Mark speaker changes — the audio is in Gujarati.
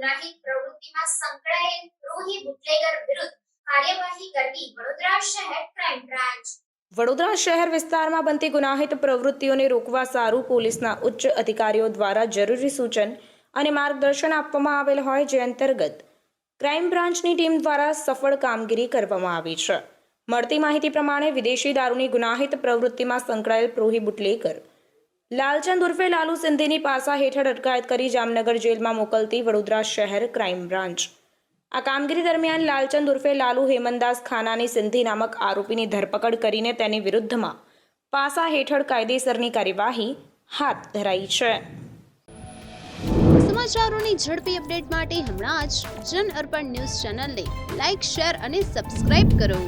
Speaker 1: ગુનાહિત પ્રવૃત્તિમાં સંકળાયેલ રોહી બુટલેગર વિરુદ્ધ કાર્યવાહી કરતી વડોદરા શહેર ક્રાઇમ બ્રાન્ચ।
Speaker 2: વડોદરા શહેર વિસ્તારમાં બનતી ગુનાહિત પ્રવૃત્તિઓને રોકવા સારું પોલીસના ઉચ્ચ અધિકારીઓ દ્વારા જરૂરી સૂચન અને માર્ગદર્શન આપવામાં આવેલ હોય, જે અંતર્ગત ક્રાઇમ બ્રાન્ચની ટીમ દ્વારા સફળ કામગીરી કરવામાં આવી છે। મળતી માહિતી પ્રમાણે વિદેશી દારૂની ગુનાહિત પ્રવૃત્તિમાં સંકળાયેલ રોહી બુટલેગર લાલચંદ ઉર્ફે લાલુ સિંધીની પાસા હેઠળ અટકાયત કરી જામનગર જેલમાં મોકલતી વડોદરા શહેર ક્રાઇમ બ્રાન્ચ। આ કામગીરી દરમિયાન લાલચંદ ઉર્ફે લાલુ હેમનદાસ ખાનાની સિંધી નામક આરોપીની ધરપકડ કરીને તેની વિરુદ્ધમાં પાસા હેઠળ કાયદેસરની કાર્યવાહી હાથ ધરાઈ છે।
Speaker 3: સમાચારોની ઝડપી અપડેટ માટે હમણાં જ જન અર્પણ ન્યૂઝ ચેનલને લાઇક, શેર અને સબસ્ક્રાઇબ કરો।